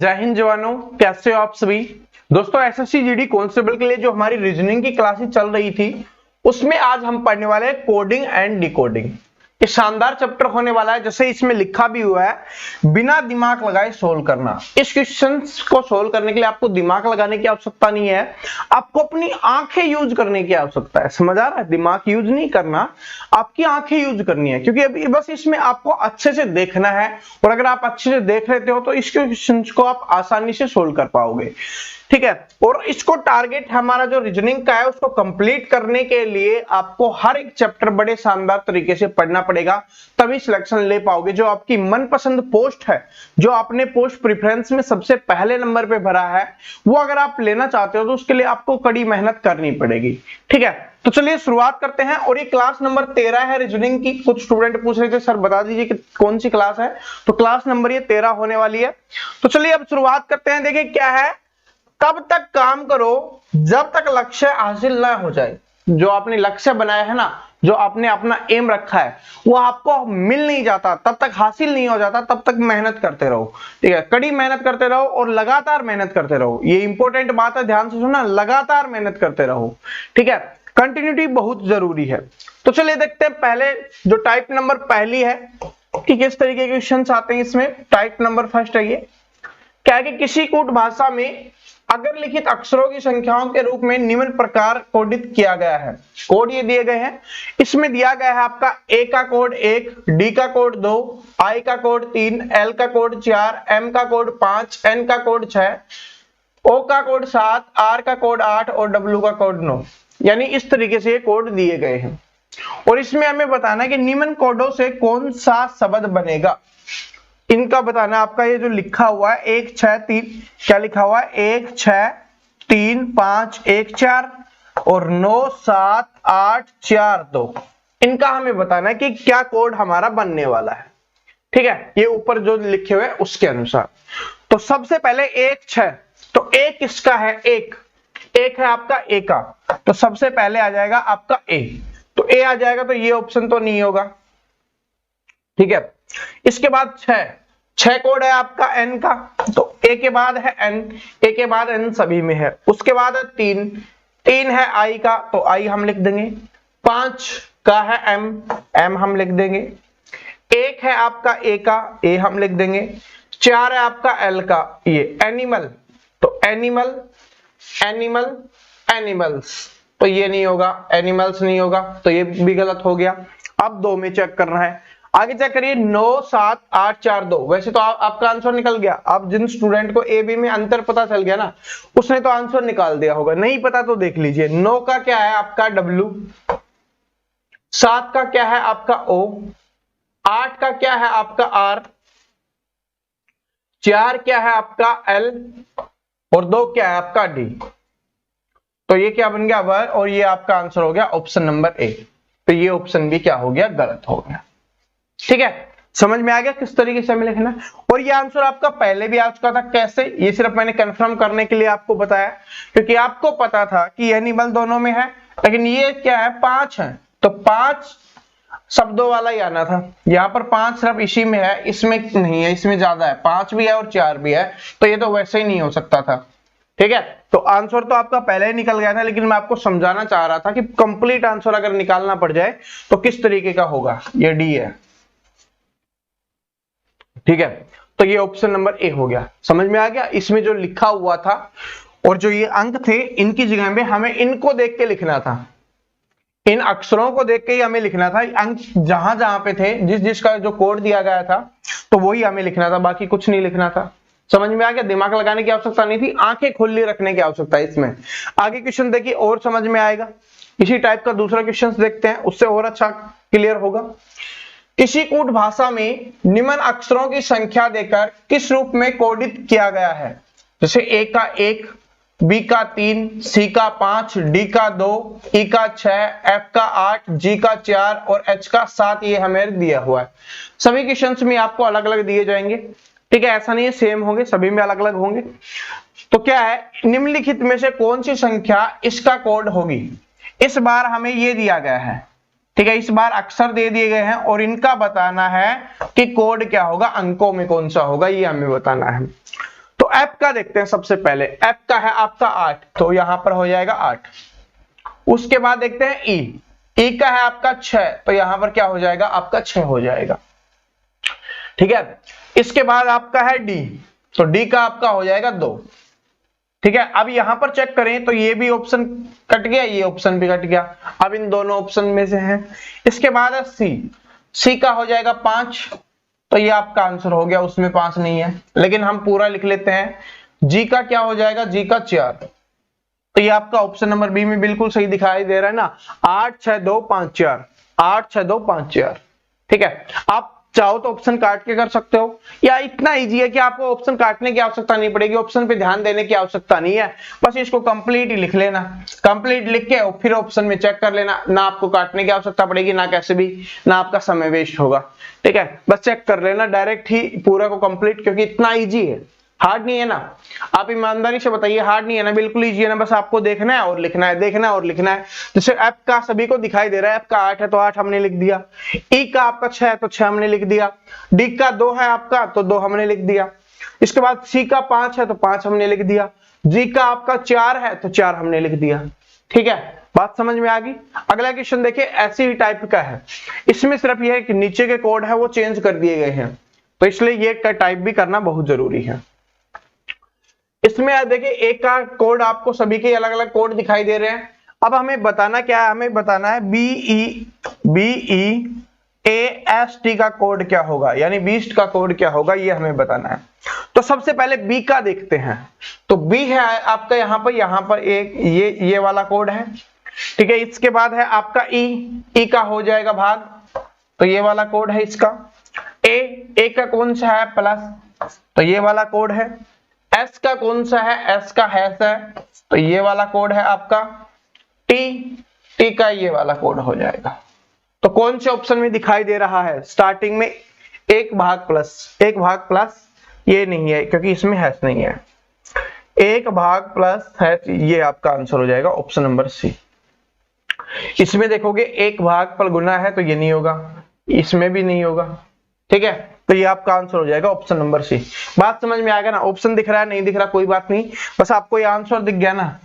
जय हिंद जवानों, कैसे हो आप सभी। दोस्तों एसएससी जीडी कांस्टेबल के लिए जो हमारी रीजनिंग की क्लासेस चल रही थी उसमें आज हम पढ़ने वाले हैं कोडिंग एंड डिकोडिंग। ये शानदार चैप्टर होने वाला है। जैसे इसमें लिखा भी हुआ है, बिना दिमाग लगाए सोल्व करना। इस क्वेश्चन को सोल्व करने के लिए आपको दिमाग लगाने की आवश्यकता नहीं है, आपको अपनी आंखें यूज करने की आवश्यकता है। समझ आ रहा है? दिमाग यूज नहीं करना, आपकी आंखें यूज करनी है, क्योंकि अभी बस इसमें आपको अच्छे से देखना है। और अगर आप अच्छे से देख लेते हो तो इस क्वेश्चन को आप आसानी से सोल्व कर पाओगे। ठीक है। और इसको टारगेट हमारा जो रीजनिंग का है उसको कंप्लीट करने के लिए आपको हर एक चैप्टर बड़े शानदार तरीके से पढ़ना पड़ेगा, तभी सिलेक्शन ले पाओगे। जो आपकी मनपसंद पोस्ट है, जो आपने पोस्ट प्रेफरेंस में सबसे पहले नंबर पे भरा है, वो अगर आप लेना चाहते हो तो उसके लिए आपको कड़ी मेहनत करनी पड़ेगी। ठीक है, तो चलिए शुरुआत करते हैं। और ये क्लास नंबर 13 है रीजनिंग की। कुछ स्टूडेंट पूछ रहे थे सर बता दीजिए कि कौन सी क्लास है, तो क्लास नंबर ये 13 होने वाली है। तो चलिए अब शुरुआत करते हैं। देखिए क्या है, तब तक काम करो जब तक लक्ष्य हासिल ना हो जाए। जो आपने लक्ष्य बनाया है ना, जो आपने अपना एम रखा है, वो आपको मिल नहीं जाता, तब तक हासिल नहीं हो जाता, तब तक मेहनत करते रहो। ठीक है, कड़ी मेहनत करते रहो और लगातार मेहनत करते रहो। ये इंपॉर्टेंट बात है, ध्यान से सुनना, लगातार मेहनत करते रहो। ठीक है, कंटिन्यूटी बहुत जरूरी है। तो चलिए देखते हैं पहले जो टाइप नंबर पहली है कि किस तरीके के क्वेश्चन आते हैं इसमें। टाइप नंबर फर्स्ट है ये, क्या है कि किसी कूट भाषा में अगर लिखित अक्षरों की संख्याओं के रूप में निम्न प्रकार कोडित किया गया है। कोड ये दिए गए हैं, इसमें दिया गया है आपका ए का कोड 1, डी का कोड 2, आई का कोड 3, एल का कोड 4, एम का कोड 5, एन का कोड 6, ओ का कोड 7, आर का कोड 8 और डब्ल्यू का कोड 9। यानी इस तरीके से ये कोड दिए गए हैं। और इसमें हमें बताना है कि निम्न कोडों से कौन सा शब्द बनेगा, इनका बताना है। आपका ये जो लिखा हुआ है 1 6 3, क्या लिखा हुआ है 1 6 3 5 1 4 और 9 7 8 4 2, इनका हमें बताना है कि क्या कोड हमारा बनने वाला है। ठीक है, ये ऊपर जो लिखे हुए उसके अनुसार। तो सबसे पहले 1 6, तो एक किसका है, एक है आपका ए का, तो सबसे पहले आ जाएगा आपका ए। तो ए आ जाएगा, तो ये ऑप्शन तो नहीं होगा। ठीक है, इसके बाद 6 कोड है आपका एन का, तो ए के बाद है एन, ए के बाद एन सभी में है। उसके बाद है 3 है आई का, तो आई हम लिख देंगे। 5 का है एम हम लिख देंगे। 1 है आपका ए का, ए हम लिख देंगे। 4 है आपका एल का, ये एनिमल, तो एनिमल्स, तो ये नहीं होगा, एनिमल्स नहीं होगा, तो ये भी गलत हो गया। अब 2 में चेक करना है। आगे चेक करिए 9 7 8 4 2। वैसे तो आपका आंसर निकल गया। आप जिन स्टूडेंट को ए बी में अंतर पता चल गया ना, उसने तो आंसर निकाल दिया होगा। नहीं पता तो देख लीजिए। 9 का क्या है आपका डब्ल्यू, 7 का क्या है आपका ओ, 8 का क्या है आपका आर, 4 क्या है आपका एल और 2 क्या है आपका डी। तो ये क्या बन गया वर, और ये आपका आंसर हो गया ऑप्शन नंबर ए। तो ये ऑप्शन भी क्या हो गया, गलत हो गया। ठीक है, समझ में आ गया किस तरीके से हमें लिखना है। और ये आंसर आपका पहले भी आ चुका था। कैसे, ये सिर्फ मैंने कंफर्म करने के लिए आपको बताया, क्योंकि आपको पता था कि एनिमल दोनों में है, लेकिन ये क्या है 5 है, तो 5 शब्दों वाला ही आना था। यहाँ पर 5 सिर्फ इसी में है, इसमें नहीं है, इसमें ज्यादा है, 5 भी है और 4 भी है, तो ये तो वैसे ही नहीं हो सकता था। ठीक है, तो आंसर तो आपका पहले ही निकल गया था, लेकिन मैं आपको समझाना चाह रहा था कि कंप्लीट आंसर अगर निकालना पड़ जाए तो किस तरीके का होगा। ये डी है। ठीक है, तो ये ऑप्शन नंबर ए हो गया। समझ में आ गया। इसमें जो लिखा हुआ था और जो ये अंक थे, इनकी जगह में हमें इनको देख के लिखना था, इन अक्षरों को देख के ही हमें लिखना था। अंक जहां जहां पे थे, जिसका जो कोड दिया गया था, तो वही हमें लिखना था, बाकी कुछ नहीं लिखना था। समझ में आ गया। दिमाग लगाने की आवश्यकता नहीं थी, आंखें खुली रखने की आवश्यकता है इसमें। आगे क्वेश्चन देखिए और समझ में आएगा। इसी टाइप का दूसरा क्वेश्चन देखते हैं, उससे और अच्छा क्लियर होगा। किसी कूट भाषा में निम्न अक्षरों की संख्या देकर किस रूप में कोडित किया गया है। जैसे ए का 1, बी का 3, सी का 5, डी का 2, ई का 6, एफ का 8, जी का 4 और एच का 7। ये हमें दिया हुआ है। सभी क्वेश्चंस में आपको अलग अलग दिए जाएंगे। ठीक है, ऐसा नहीं है सेम होंगे, सभी में अलग अलग होंगे। तो क्या है, निम्नलिखित में से कौन सी संख्या इसका कोड होगी। इस बार हमें ये दिया गया है। ठीक है, इस बार अक्षर दे दिए गए हैं और इनका बताना है कि कोड क्या होगा, अंकों में कौन सा होगा, ये हमें बताना है। तो तो एफ का देखते हैं सबसे पहले। एफ का है आपका 8, तो यहां पर हो जाएगा 8। उसके बाद देखते हैं ई। ई का है आपका 6, तो यहां पर क्या हो जाएगा आपका 6 हो जाएगा। ठीक है, इसके बाद आपका है डी, तो डी का आपका हो जाएगा 2। ठीक है, अब यहां पर चेक करें तो ये भी ऑप्शन कट गया, ये ऑप्शन भी कट गया, अब इन दोनों ऑप्शन में से है। इसके बाद है सी। सी का हो जाएगा 5, तो ये आपका आंसर हो गया, उसमें 5 नहीं है, लेकिन हम पूरा लिख लेते हैं। जी का क्या हो जाएगा, जी का 4, तो ये आपका ऑप्शन नंबर बी में बिल्कुल सही दिखाई दे रहा है ना, 8 6 2 5 4, 8 6 2 5 4। ठीक है, आप चाहो तो ऑप्शन काट के कर सकते हो, या इतना इजी है कि आपको ऑप्शन काटने की आवश्यकता नहीं पड़ेगी, ऑप्शन पे ध्यान देने की आवश्यकता नहीं है, बस इसको कंप्लीट ही लिख लेना। कंप्लीट लिख के फिर ऑप्शन में चेक कर लेना, ना आपको काटने की आवश्यकता पड़ेगी, ना कैसे भी, ना आपका समय वेस्ट होगा। ठीक है, बस चेक कर लेना डायरेक्ट ही पूरा को कंप्लीट, क्योंकि इतना इजी है, हार्ड नहीं है ना। आप ईमानदारी से बताइए, हार्ड नहीं है ना, बिल्कुल इजी है ना, बस आपको देखना है और लिखना है, देखना है और लिखना है। जैसे एफ का सभी को दिखाई दे रहा है, एफ का 8 है तो 8 हमने लिख दिया, ई का आपका 6 है तो 6 हमने लिख दिया, डी का 2 है आपका तो 2 हमने लिख दिया। इसके बाद सी का 5 है तो 5 हमने लिख दिया, जी का आपका 4 है तो 4 हमने लिख दिया। ठीक है, बात समझ में आ गई। अगला क्वेश्चन देखिए, ऐसी ही टाइप का है, इसमें सिर्फ यह है कि नीचे के कोड है वो चेंज कर दिए गए हैं, तो इसलिए ये टाइप भी करना बहुत जरूरी है। इसमें देखिए एक का कोड आपको सभी के अलग अलग कोड दिखाई दे रहे हैं। अब हमें बताना क्या है, हमें बताना है BEAST का कोड क्या होगा, यानी बीस्ट का कोड क्या होगा, ये हमें बताना है। तो सबसे पहले बी का देखते हैं, तो बी है आपका यहाँ पर एक ये वाला कोड है। ठीक है, इसके बाद है आपका ई का हो जाएगा भाग, तो ये वाला कोड है इसका। ए का कौन सा है, प्लस, तो ये वाला कोड है। एस का कौन सा है, एस का हैश है, तो ये वाला कोड है आपका। टी का ये वाला कोड हो जाएगा। तो कौन से ऑप्शन में दिखाई दे रहा है, स्टार्टिंग में एक भाग प्लस ये नहीं है क्योंकि इसमें हैश नहीं है, एक भाग प्लस हैश, ये आपका आंसर हो जाएगा ऑप्शन नंबर सी। इसमें देखोगे एक भाग पर गुना है तो ये नहीं होगा, इसमें भी नहीं होगा। ठीक है, तो ये आपका आंसर हो जाएगा ऑप्शन नंबर सी। बात समझ में आ गया ना, ऑप्शन दिख रहा है नहीं दिख रहा कोई बात नहीं, बस आपको ये आंसर दिख गया ना,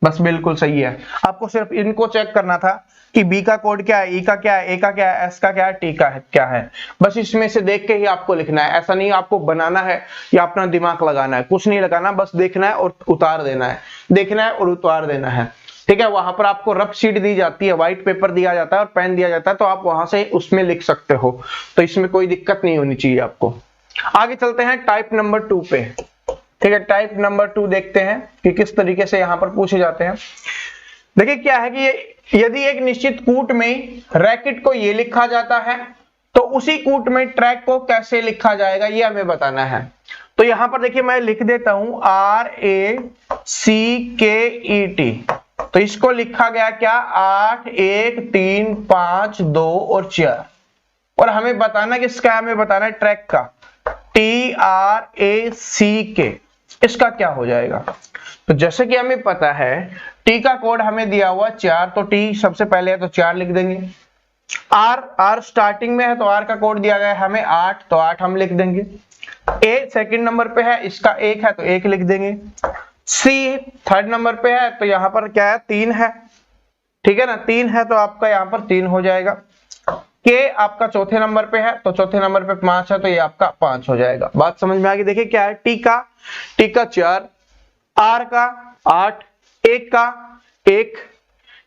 बस बिल्कुल सही है। आपको सिर्फ इनको चेक करना था कि बी का कोड क्या है, ई का क्या है, ए का क्या है, एस का क्या है, टी का क्या है, बस इसमें से देख के ही आपको लिखना है। ऐसा नहीं आपको बनाना है या अपना दिमाग लगाना है, कुछ नहीं लगाना, बस देखना है और उतार देना है, देखना है और उतार देना है। ठीक है, वहां पर आपको रफ शीट दी जाती है, व्हाइट पेपर दिया जाता है और पेन दिया जाता है, तो आप वहां से उसमें लिख सकते हो, तो इसमें कोई दिक्कत नहीं होनी चाहिए आपको। आगे चलते हैं टाइप नंबर 2 पे। ठीक है, टाइप नंबर 2 देखते हैं कि किस तरीके से यहां पर पूछे जाते हैं। देखिए क्या है कि यदि एक निश्चित कूट में रैकेट को ये लिखा जाता है तो उसी कूट में ट्रैक को कैसे लिखा जाएगा, ये हमें बताना है। तो यहां पर देखिए मैं लिख देता हूं RACKET, तो इसको लिखा गया क्या, 8 1 3 5 2 और 4, और हमें बताना किसका है, हमें बताना है ट्रैक का, TRACK, इसका क्या हो जाएगा। तो जैसे कि हमें पता है टी का कोड हमें दिया हुआ 4, तो टी सबसे पहले है तो 4 लिख देंगे। आर स्टार्टिंग में है तो आर का कोड दिया गया है हमें 8, तो 8 हम लिख देंगे। ए सेकंड नंबर पे है, इसका 1 है तो 1 लिख देंगे। सी थर्ड नंबर पे है तो यहां पर क्या है, 3 है। ठीक है ना, 3 है तो आपका यहां पर 3 हो जाएगा। के आपका चौथे नंबर पे है तो चौथे नंबर पे 5 है तो ये आपका 5 हो जाएगा। बात समझ में आ गई। देखिए क्या है, टी का 4, आर का 8, एक का 1,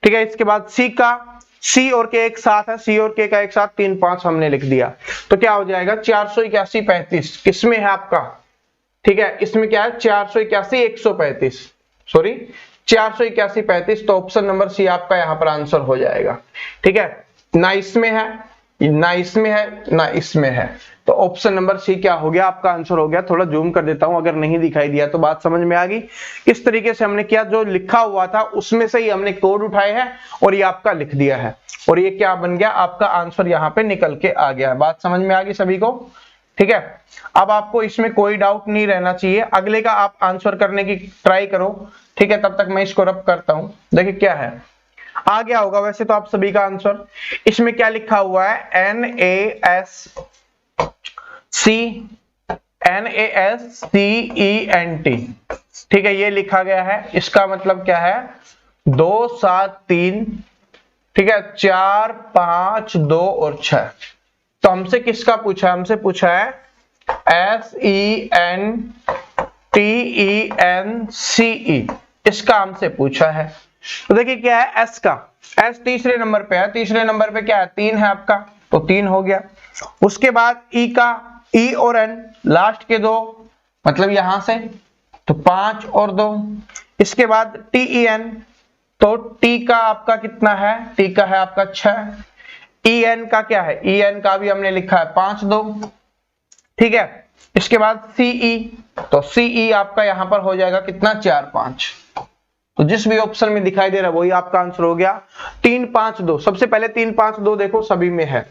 ठीक है। इसके बाद सी का, सी और के एक साथ है, सी और के का एक साथ 3 5 हमने लिख दिया, तो क्या हो जाएगा 481 35, किसमें है आपका, ठीक है, इसमें क्या है 481 135, सॉरी 481 35, तो ऑप्शन नंबर सी आपका यहां पर आंसर हो जाएगा। ठीक है, ना इसमें है ना इसमें है ना इसमें है, तो ऑप्शन नंबर सी क्या हो गया, आपका आंसर हो गया। थोड़ा जूम कर देता हूं अगर नहीं दिखाई दिया तो। बात समझ में आ गई। इस तरीके से हमने किया, जो लिखा हुआ था उसमें से ही हमने कोड उठाए हैं और ये आपका लिख दिया है, और ये क्या बन गया, आपका आंसर यहाँ पे निकल के आ गया। बात समझ में आ गई सभी को। ठीक है, अब आपको इसमें कोई डाउट नहीं रहना चाहिए। अगले का आप आंसर करने की ट्राई करो, ठीक है, तब तक मैं इसको रब करता हूं। देखिए क्या है, आ गया होगा वैसे तो आप सभी का आंसर। इसमें क्या लिखा हुआ है, NASC NaSCENT, ठीक है, ये लिखा गया है। इसका मतलब क्या है? 2 7 3, ठीक है, 4 5 2 और 6। तो हमसे किसका पूछा है? हमसे पूछा है SENTENCE, इसका हमसे पूछा है। तो देखिए क्या है, एस का, एस तीसरे नंबर पे है। तीसरे नंबर पे क्या है? 3 है आपका, तो 3 हो गया। उसके बाद ई का, ई और एन लास्ट के 2, मतलब यहां से, तो 5 और 2। इसके बाद TEN, तो टी का आपका कितना है? टी का है आपका 6। EN का क्या है? EN का भी हमने लिखा है 5 2, ठीक है। इसके बाद CE, तो CE आपका यहां पर हो जाएगा कितना? 4 5। तो जिस भी ऑप्शन में दिखाई दे रहा है वही आपका आंसर हो गया। 3 5 2, सबसे पहले 3 5 2 देखो सभी में है,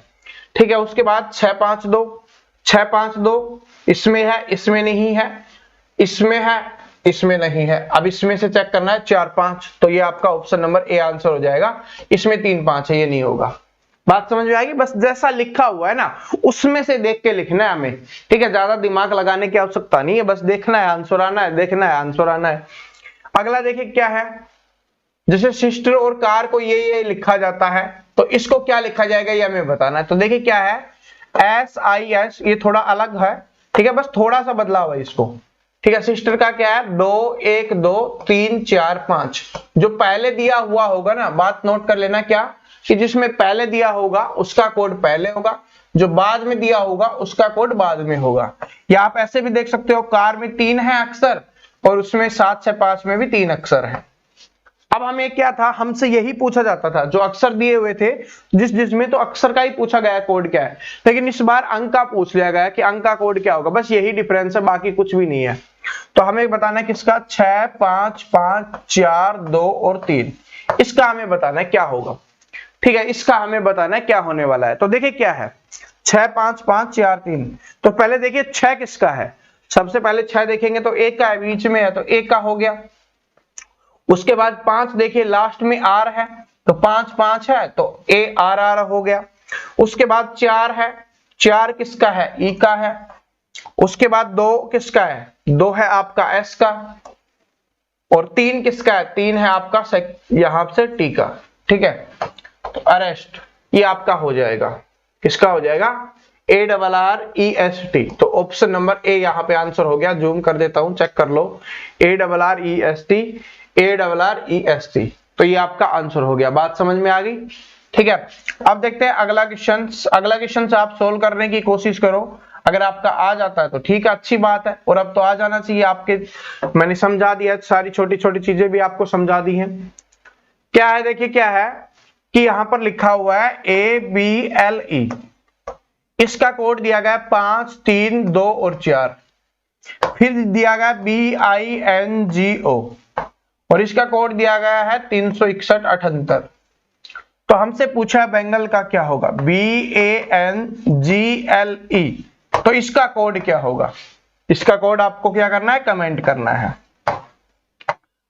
ठीक है। उसके बाद 6 5 2, 6 5 2 इसमें है, इसमें नहीं है, इसमें है, इसमें नहीं है। अब इसमें से चेक करना है 4 5, तो ये आपका ऑप्शन नंबर ए आंसर हो जाएगा। इसमें 3 5 है, ये नहीं होगा। बात समझ में आएगी? बस जैसा लिखा हुआ है ना उसमें से देख के लिखना है हमें, ठीक है। ज्यादा दिमाग लगाने की आवश्यकता नहीं है, बस देखना है, आंसर आना है, देखना है, आंसर आना है। अगला देखिए क्या है, जैसे सिस्टर और कार को ये लिखा जाता है, तो इसको क्या लिखा जाएगा ये हमें बताना है। तो देखिए क्या है, SIS, ये थोड़ा अलग है, ठीक है, बस थोड़ा सा बदलाव है इसको, ठीक है। सिस्टर का क्या है? 2 1 2 3 4 5। जो पहले दिया हुआ होगा ना, बात नोट कर लेना क्या, कि जिसमें पहले दिया होगा उसका कोड पहले होगा, जो बाद में दिया होगा उसका कोड बाद में होगा। या आप ऐसे भी देख सकते हो, कार में 3 है अक्षर और उसमें 7 से 5 में भी 3 अक्षर है। अब हमें क्या था, हमसे यही पूछा जाता था, जो अक्षर दिए हुए थे जिसमें, तो अक्षर का ही पूछा गया कोड क्या है। लेकिन इस बार अंक का पूछ लिया गया कि अंक का कोड क्या होगा। बस यही डिफरेंस है, बाकी कुछ भी नहीं है। तो हमें बताना है किसका? 6 5 5 4 2 और 3, इसका हमें बताना है क्या होगा, ठीक है। इसका हमें बताना है क्या होने वाला है। तो देखिए क्या है, 6 5 5 4 3। तो पहले देखिए 6 किसका है? सबसे पहले 6 देखेंगे तो एक का है, बीच में है, तो एक का हो गया। उसके बाद 5 देखिए लास्ट में R है, तो 5 5 है, तो ARR हो गया। उसके बाद 4 है, 4 किसका है? E का है। उसके बाद 2 किसका है? 2 है आपका S का। और 3 किसका है? 3 है आपका यहां से T का, ठीक है। तो अरेस्ट ये आपका हो जाएगा, किसका हो जाएगा? ARREST। तो ऑप्शन नंबर ए यहाँ पे आंसर हो गया। जूम कर देता हूं, चेक कर लो, ARREST, ARREST। तो ये आपका आंसर हो गया। बात समझ में आ गई? ठीक है। अब देखते हैं अगला क्वेश्चन। अगला क्वेश्चन आप सोल्व करने की कोशिश करो। अगर आपका आ जाता है तो ठीक है, अच्छी बात है। और अब तो आ जाना चाहिए आपके, मैंने समझा दिया, सारी छोटी छोटी चीजें भी आपको समझा दी हैं। क्या है, देखिए क्या है कि यहां पर लिखा हुआ है ABLE, इसका कोड दिया गया 5 3 2 और 4। फिर दिया गया BINGO और इसका कोड दिया गया है 361 78। तो हमसे पूछा है बेंगल का क्या होगा, BANGLE। तो इसका कोड क्या होगा? इसका कोड आपको क्या करना है? कमेंट करना है।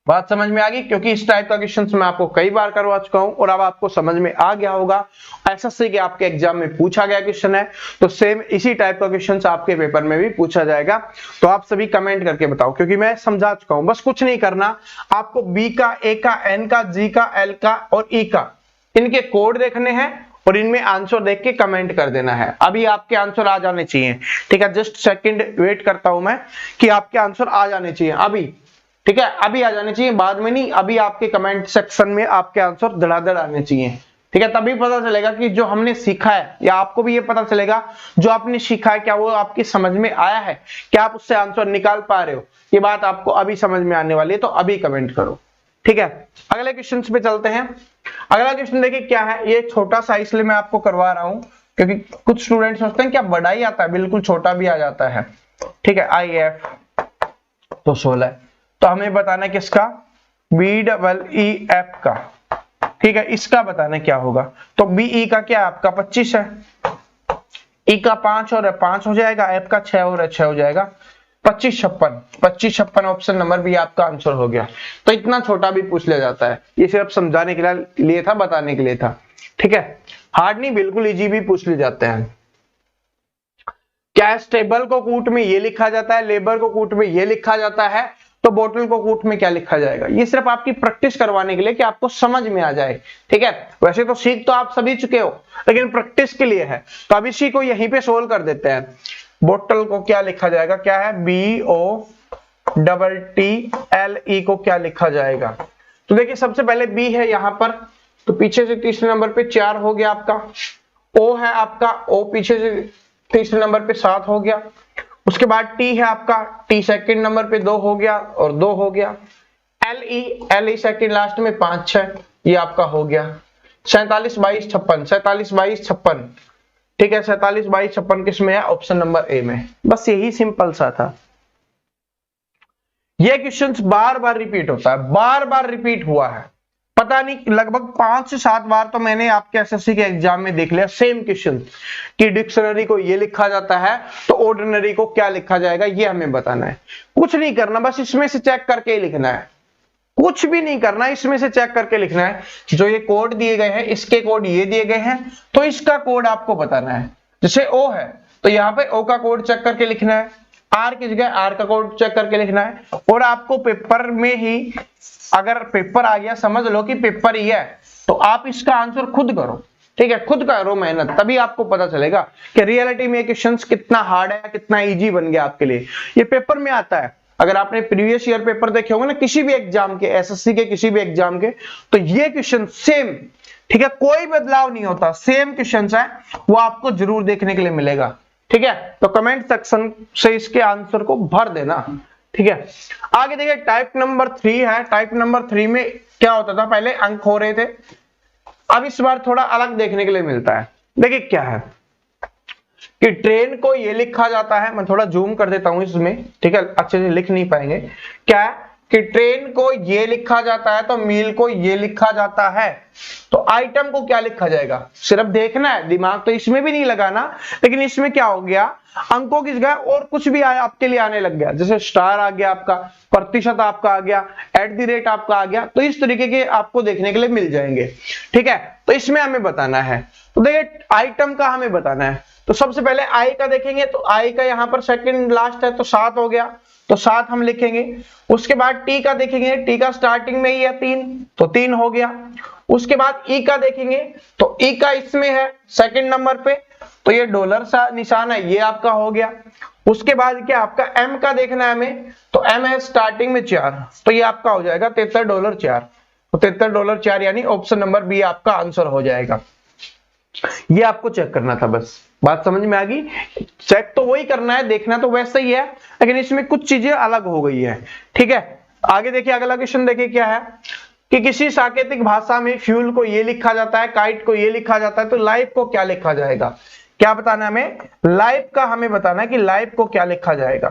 बात समझ में आ गई? क्योंकि इस टाइप का क्वेश्चन मैं आपको कई बार करवा चुका हूं और अब आपको समझ में आ गया होगा। एसएससी के आपके एग्जाम में पूछा गया क्वेश्चन है, तो सेम इसी टाइप का क्वेश्चन आपके पेपर में भी पूछा जाएगा। तो आप सभी कमेंट करके बताओ, क्योंकि मैं समझा चुका हूं। बस कुछ नहीं करना, आपको बी का, ए का, एन का, जी का, एल का और ई का, इनके कोड देखने हैं और इनमें आंसर देख के कमेंट कर देना है। अभी आपके आंसर आ जाने चाहिए, ठीक है। जस्ट सेकंड वेट करता हूं मैं कि आपके आंसर आ जाने चाहिए अभी, ठीक है। अभी आ जाने चाहिए, बाद में नहीं। अभी आपके कमेंट सेक्शन में आपके आंसर धड़ाधड़ आने चाहिए, ठीक है। तभी पता चलेगा कि जो हमने सीखा है, या आपको भी ये पता चलेगा जो आपने सीखा है क्या वो आपकी समझ में आया है, क्या आप उससे आंसर निकाल पा रहे हो। ये बात आपको अभी समझ में आने वाली है, तो अभी कमेंट करो, ठीक है। अगले क्वेश्चन पे चलते हैं। अगला क्वेश्चन देखिए क्या है, ये छोटा सा इसलिए मैं आपको करवा रहा हूं क्योंकि कुछ स्टूडेंट सोचते हैं क्या बड़ा ही आता है, बिल्कुल छोटा भी आ जाता है, ठीक है। IF तो 16, तो हमें बताना है किसका? BEEF का, ठीक है। इसका बताना क्या होगा? तो BE का क्या आपका 25 है, E का 5 और 5 हो जाएगा, F का 6 और 6 हो जाएगा, 25 56 ऑप्शन नंबर भी आपका आंसर हो गया। तो इतना छोटा भी पूछ लिया जाता है, ये सिर्फ समझाने के लिए था, बताने के लिए था, ठीक है। हार्ड नहीं, बिल्कुल इजी भी पूछ लिए जाते हैं। क्या स्टेबल को कूट में ये लिखा जाता है, लेबर को कूट में ये लिखा जाता है, तो बोतल को कूट में क्या लिखा जाएगा? ये सिर्फ आपकी प्रैक्टिस करवाने के लिए कि आपको समझ में आ जाए, ठीक है। वैसे तो सीख तो आप सभी चुके हो, लेकिन प्रैक्टिस के लिए है, तो अब इसी को यहीं पे सोल्व कर देते हैं। बोतल को क्या लिखा जाएगा? क्या है? BOTTLE को क्या लिखा जाएगा? तो देखिए सबसे पहले बी है यहाँ पर, तो पीछे से तीसरे नंबर पे 4 हो गया आपका। ओ है आपका, ओ पीछे से तीसरे नंबर पे 7 हो गया। उसके बाद टी है आपका, टी सेकंड नंबर पे 2 हो गया और 2 हो गया। LE सेकंड लास्ट में 5 6, ये आपका हो गया। 47 22 56, 47 22 56, ठीक है। 47 22 56 किस में है? ऑप्शन नंबर ए में। बस यही सिंपल सा था। ये क्वेश्चन बार बार रिपीट होता है, बार बार रिपीट हुआ है, पता नहीं लगभग 5 से 7 बार तो मैंने आपके एसएससी के एग्जाम में देख लिया सेम क्वेश्चन कि डिक्शनरी को ये लिखा जाता है तो ऑर्डिनरी को क्या लिखा जाएगा, ये हमें बताना है। कुछ नहीं करना, बस इसमें से चेक करके ही लिखना है, कुछ भी नहीं करना, इसमें से चेक करके लिखना है। जो ये कोड दिए गए हैं, इसके कोड ये दिए गए हैं, तो इसका कोड आपको बताना है। जैसे ओ है तो यहाँ पे ओ का कोड चेक करके लिखना है, आर की जगह आर का कोड चेक करके लिखना है। और आपको पेपर में ही, अगर पेपर आ गया, समझ लो कि पेपर ही है, तो आप इसका आंसर खुद करो, ठीक है। खुद करो मेहनत, तभी आपको पता चलेगा कि रियलिटी में क्वेश्चंस कितना हार्ड है, कितना इजी बन गया आपके लिए। ये पेपर में आता है, अगर आपने प्रीवियस ईयर पेपर देखे होंगे ना किसी भी एग्जाम के, एसएससी के किसी भी एग्जाम के, तो ये क्वेश्चन सेम, ठीक है, कोई बदलाव नहीं होता, सेम क्वेश्चन है, वो आपको जरूर देखने के लिए मिलेगा, ठीक है। तो कमेंट सेक्शन से इसके आंसर को भर देना, ठीक है। आगे देखिए टाइप नंबर 3 है। टाइप नंबर 3 में क्या होता था? पहले अंक हो रहे थे, अब इस बार थोड़ा अलग देखने के लिए मिलता है। देखिए क्या है कि ट्रेन को ये लिखा जाता है, मैं थोड़ा जूम कर देता हूं इसमें, ठीक है, अच्छे से लिख नहीं पाएंगे। क्या है कि ट्रेन को ये लिखा जाता है तो मील को ये लिखा जाता है, तो आइटम को क्या लिखा जाएगा? सिर्फ देखना है, दिमाग तो इसमें भी नहीं लगाना, लेकिन इसमें क्या हो गया, अंकों की जगह और कुछ भी आपके लिए आने लग गया। जैसे स्टार आ गया आपका, प्रतिशत आपका आ गया, @ आपका आ गया, तो इस तरीके के आपको देखने के लिए मिल जाएंगे, ठीक है। तो इसमें हमें बताना है, तो देखिए आइटम का हमें बताना है। तो सबसे पहले आई का देखेंगे, तो आई का यहाँ पर सेकंड लास्ट है तो 7 हो गया, तो 7 हम लिखेंगे। उसके बाद टी का देखेंगे, टी का स्टार्टिंग में ही है 3, तो 3 हो गया। उसके बाद ई का देखेंगे, तो ई का इसमें है सेकंड नंबर पे, तो ये डॉलर सा निशान है, ये आपका हो गया। उसके बाद क्या आपका एम का देखना है हमें, तो एम है स्टार्टिंग में 4, तो ये आपका हो जाएगा $73.4, तो $73.4 यानी ऑप्शन नंबर बी आपका आंसर हो जाएगा। ये आपको चेक करना था, बस बात समझ में आ गई। चेक तो वही करना है, देखना तो वैसा ही है, लेकिन इसमें कुछ चीजें अलग हो गई है, ठीक है। आगे देखिए अगला क्वेश्चन देखिए क्या है कि किसी सांकेतिक भाषा में फ्यूल को ये लिखा जाता है, काइट को ये लिखा जाता है, तो लाइफ को क्या लिखा जाएगा? क्या बताना है हमें? लाइफ का हमें बताना है कि लाइफ को क्या लिखा जाएगा।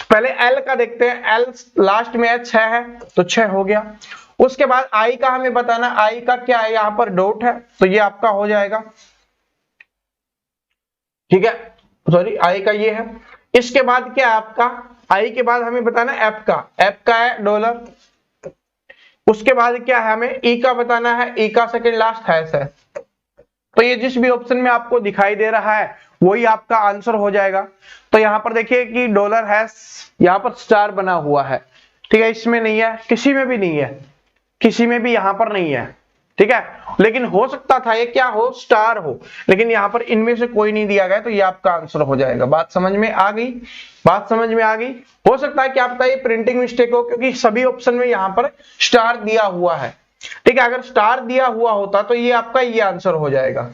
पहले एल का देखते हैं, एल लास्ट में है 6 है, तो 6 हो गया। उसके बाद आई का हमें बताना, आई का क्या है, यहां पर डॉट है, तो ये आपका हो जाएगा, ठीक है, सॉरी आई का ये है। इसके बाद क्या है आपका, आई के बाद हमें बताना एफ का है डॉलर। उसके बाद क्या है, हमें ई का बताना है, ई का सेकंड लास्ट है, तो ये जिस भी ऑप्शन में आपको दिखाई दे रहा है वही आपका आंसर हो जाएगा। तो यहां पर देखिए कि डॉलर है, यहां पर स्टार बना हुआ है, ठीक है, इसमें नहीं है, किसी में भी नहीं है, किसी में भी यहां पर नहीं है, ठीक है। लेकिन हो सकता था ये क्या हो, स्टार हो, लेकिन यहां पर इनमें से कोई नहीं दिया गया, तो ये आपका आंसर हो जाएगा। बात समझ में आ गई? बात समझ में आ गई। हो सकता है क्या पता ये प्रिंटिंग मिस्टेक हो, क्योंकि सभी ऑप्शन में यहां पर स्टार दिया हुआ है, ठीक है। अगर स्टार दिया हुआ होता तो ये आपका ये आंसर हो जाएगा,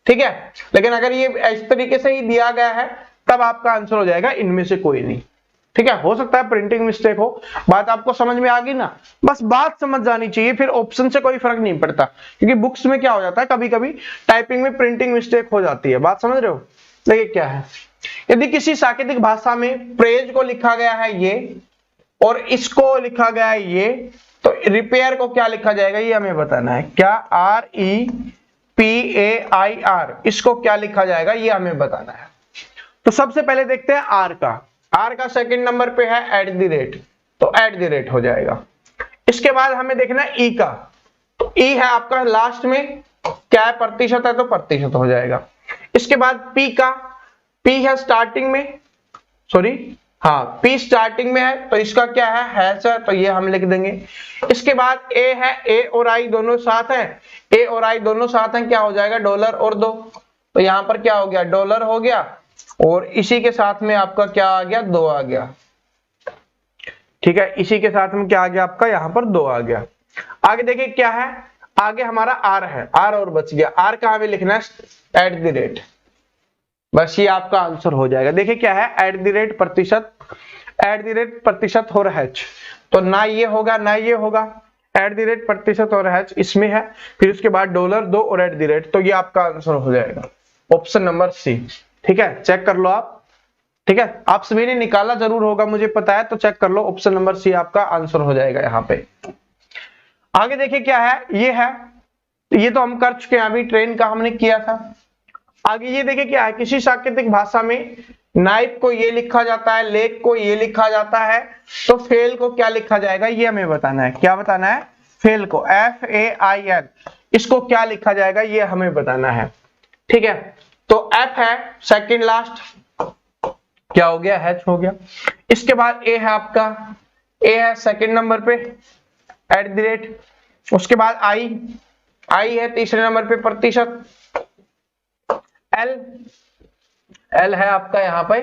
ठीक है। लेकिन अगर ये इस तरीके से ही दिया गया है तब आपका आंसर हो जाएगा, इनमें से कोई नहीं, ठीक है। हो सकता है प्रिंटिंग मिस्टेक हो। बात आपको समझ में आ गई ना? बस बात समझ जानी चाहिए, फिर ऑप्शन से कोई फर्क नहीं पड़ता, क्योंकि बुक्स में क्या हो जाता है, कभी कभी टाइपिंग में प्रिंटिंग मिस्टेक हो जाती है। बात समझ रहे हो? देखिए क्या है, यदि किसी सांकेतिक भाषा में प्रेज को लिखा गया है ये और इसको लिखा गया है ये, तो रिपेयर को क्या लिखा जाएगा ये हमें बताना है। क्या REPAIR, इसको क्या लिखा जाएगा ये हमें बताना है। तो सबसे पहले देखते हैं आर का सेकंड नंबर पे है @ तो @ हो जाएगा। इसके बाद हमें देखना है ई का, तो ई है आपका लास्ट में, क्या है प्रतिशत है, तो प्रतिशत हो जाएगा। इसके बाद पी P है स्टार्टिंग में, सॉरी हाँ P स्टार्टिंग में है तो इसका क्या है हैश है, तो ये हम लिख देंगे। इसके बाद A है, A और I दोनों साथ हैं, A और I दोनों साथ हैं, क्या हो जाएगा डॉलर और 2, तो यहाँ पर क्या हो गया डॉलर हो गया और इसी के साथ में आपका क्या आ गया 2 आ गया। ठीक है, इसी के साथ में क्या आ गया आपका यहाँ पर 2 आ गया। आगे देखिए क्या है, आगे हमारा R है, R और बच गया, R कहाँ पे लिखना है @ बस ये आपका आंसर हो जाएगा। देखिए क्या है @ प्रतिशत, @ प्रतिशत और हैच, तो ना ये होगा ना ये होगा, @ प्रतिशत और हैच इसमें है, फिर उसके बाद $2 और @, तो ये आपका आंसर हो जाएगा ऑप्शन नंबर सी। ठीक है, चेक कर लो आप। ठीक है, आप सभी ने निकाला जरूर होगा मुझे पता है, तो चेक कर लो, ऑप्शन नंबर सी आपका आंसर हो जाएगा यहाँ पे। आगे देखिए क्या है, ये तो हम कर चुके हैं, अभी ट्रेन का हमने किया था। आगे ये देखिए क्या है, किसी सांकेतिक भाषा में नाइफ को ये लिखा जाता है, लेक को ये लिखा जाता है, तो फेल को क्या लिखा जाएगा ये हमें बताना है। क्या बताना है, फेल को FAIL, इसको क्या लिखा जाएगा ये हमें बताना है। ठीक है, तो F है सेकंड लास्ट, क्या हो गया हैच हो गया। इसके बाद A है आपका, A है सेकंड नंबर पे @, उसके बाद I है तीसरे नंबर पे प्रतिशत, L है आपका यहाँ पे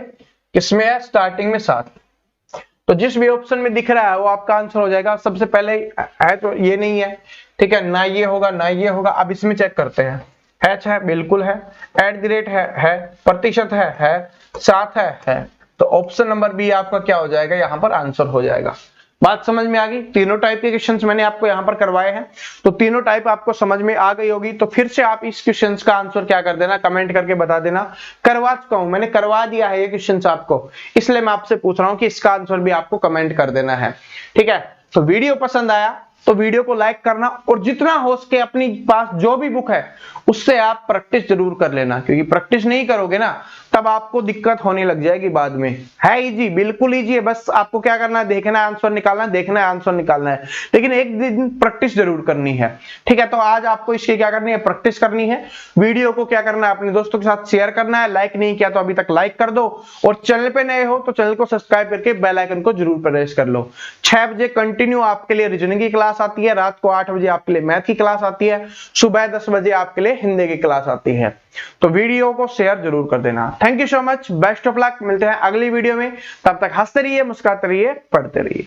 किसमें है स्टार्टिंग में 7, तो जिस भी ऑप्शन में दिख रहा है वो आपका आंसर हो जाएगा। सबसे पहले है तो ये नहीं है, ठीक है, ना ये होगा ना ये होगा। अब इसमें चेक करते हैं, हैच है बिल्कुल है, @ है, प्रतिशत है, 7 है, तो ऑप्शन नंबर बी आपका क्या हो जाएगा यहाँ पर आंसर हो जाएगा। बात समझ में आ गई। तीनों टाइप के क्वेश्चंस मैंने आपको यहाँ पर करवाए हैं, तो तीनों टाइप आपको समझ में आ गई होगी। तो फिर से आप इस क्वेश्चंस का आंसर क्या कर देना, कमेंट करके बता देना। करवा चुका हूं, मैंने करवा दिया है ये क्वेश्चंस आपको, इसलिए मैं आपसे पूछ रहा हूँ कि इसका आंसर भी आपको कमेंट कर देना है। ठीक है, तो वीडियो पसंद आया तो वीडियो को लाइक करना, और जितना हो सके अपनी पास जो भी बुक है उससे आप प्रैक्टिस जरूर कर लेना, क्योंकि प्रैक्टिस नहीं करोगे ना तब आपको दिक्कत होने लग जाएगी बाद में। है इजी, बिल्कुल इजी है, बस आपको क्या करना है, देखना है आंसर निकालना है, देखना है आंसर निकालना है, लेकिन एक दिन प्रैक्टिस जरूर करनी है। ठीक है, तो आज आपको इसकी क्या करनी है, प्रैक्टिस करनी है। वीडियो को क्या करना है, अपने दोस्तों के साथ शेयर करना है, लाइक नहीं किया तो अभी तक लाइक कर दो, और चैनल पे नए हो तो चैनल को सब्सक्राइब करके बेल आइकन को जरूर प्रेस कर लो। 6 बजे कंटिन्यू आपके लिए रीजनिंग की क्लास आती है, रात को 8 बजे आपके लिए मैथ की क्लास आती है, सुबह 10 बजे आपके लिए हिंदी की क्लास आती है। तो वीडियो को शेयर जरूर कर देना। Thank you so much, best of luck, मिलते हैं अगली वीडियो में, तब तक हंसते रहिए, मुस्कुराते रहिए, पढ़ते रहिए।